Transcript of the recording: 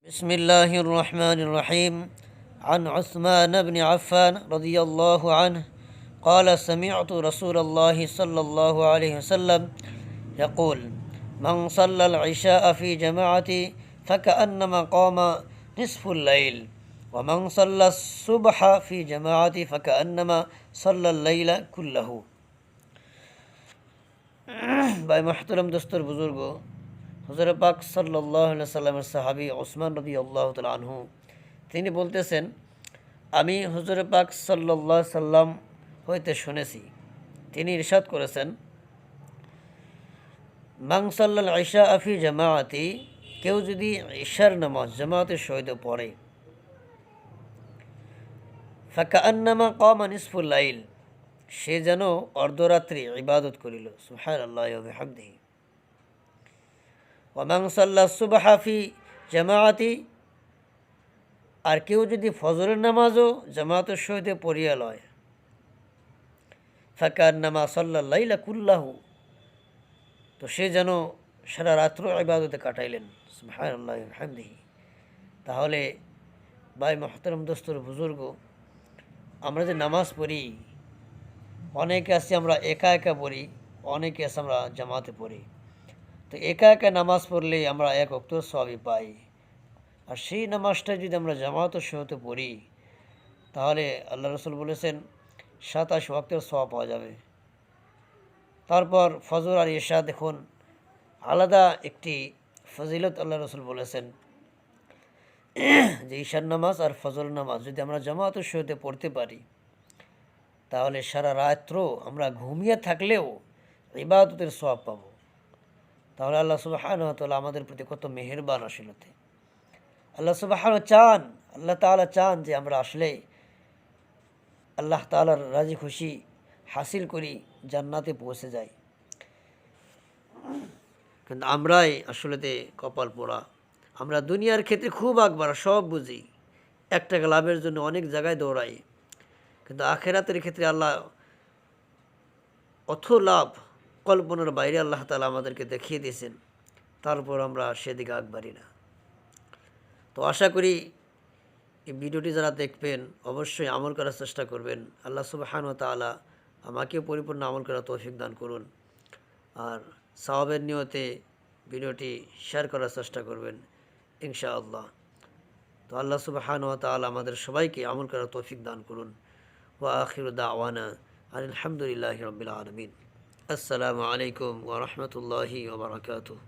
بسم الله الرحمن الرحيم عن عثمان بن عفان رضي الله عنه قال سمعت رسول الله صلى الله عليه وسلم يقول من صلى العشاء في جماعة فكأنما قام نصف الليل ومن صلى الصبح في جماعة فكأنما صلى الليل كله ভাই محترم দোস্তর বুজুর্গ, হুজুর পাক সাল্লাল্লাহু আলাইহি সাল্লামের সাহাবী ওসমান রাদিয়াল্লাহু তাআলা আনহু তিনি বলতেছেন, আমি হুজুর পাক সাল্লাল্লাহু আলাইহি সাল্লাম হইতে শুনেছি, তিনি ইরশাদ করেছেন, মান সাল্লাল ইশা ফি জামাআতি, কেউ যদি ইশার নামাজ জামাতের সহিত পড়ে, ফাকান্নামা কামা নিসফুল লাইল, সে যেন অর্ধরাত্রি ইবাদত করিল। সুবহানাল্লাহি ওয়া বিহামদিহি। ওয়ামান সাল্লা সুবহা ফি জামাআতি, আর কেউ যদি ফজরের নামাজও জামাতের সহিত পড়িয়া লয়, ফাকান্নামা সাল্লাল লাইলা কুল্লাহু, তো সে যেন সারা রাত্র ইবাদতে কাটাইলেন। সুবহানাল্লাহি ওয়া বিহামদিহি। তাহলে ভাই মুহতারাম দোস্তর বুজুর্গ, আমরা যে নামাজ পড়ি, অনেকে আছে আমরা একা একা পড়ি, অনেকে আছে আমরা জামাতে পড়ি। তো একা একা নামাজ পড়লে আমরা এক ওয়াক্ত সওয়াবই পাই, আর সেই নামাজটা যদি আমরা জামাতের সহিত পড়ি, তাহলে আল্লাহ রসুল বলেছেন 27 ওয়াক্তের সওয়াব পাওয়া যাবে। তারপর ফজর আর ইশা, দেখুন আলাদা একটি ফজিলত আল্লাহ রসুল বলেছেন যে ঈশার নামাজ আর ফজর নামাজ যদি আমরা জামাতের সহিত পড়তে পারি, তাহলে সারা রাত্র আমরা ঘুমিয়ে থাকলেও ইবাদতের সওয়াব পাব। তাহলে আল্লাহ সুবহানাহু ওয়া তাআলা আমাদের প্রতি কত মেহেরবান আসলেতে। আল্লাহ তাআলা চান যে আমরা আসলে আল্লাহ তাআলার রাজি খুশি হাসিল করি, জান্নাতে পৌঁছে যাই। কিন্তু আমরাই আসলেতে কপাল পোড়া। আমরা দুনিয়ার ক্ষেত্রে খুব আকবার, সব বুঝি, 1 টাকা লাভের জন্য অনেক জায়গায় দৌড়াই, কিন্তু আখেরাতের ক্ষেত্রে আল্লাহ অথ লাভ কল্পনার বাইরে আল্লাহ তাআলা আমাদেরকে দেখিয়ে দিয়েছেন, তারপর আমরা সেদিকে আগবাড়ি না। তো আশা করি এই ভিডিওটি যারা দেখবেন অবশ্যই আমল করার চেষ্টা করবেন। আল্লাহ সুবহানাহু ওয়া তাআলা আমাকে পরিপূর্ণ আমল করার তৌফিক দান করুন, আর সওয়াবের নিয়তে ভিডিওটি শেয়ার করার চেষ্টা করবেন ইনশাআল্লাহ। তো আল্লাহ সুবহানাহু ওয়া তাআলা আমাদের সবাইকে আমল করার তৌফিক দান করুন। ওয়া আখিরু দাওয়ানা আলহামদুলিল্লাহি রাব্বিল আলামিন। আসসালামু আলাইকুম ওয়া রাহমাতুল্লাহি ওয়া বারাকাতুহু।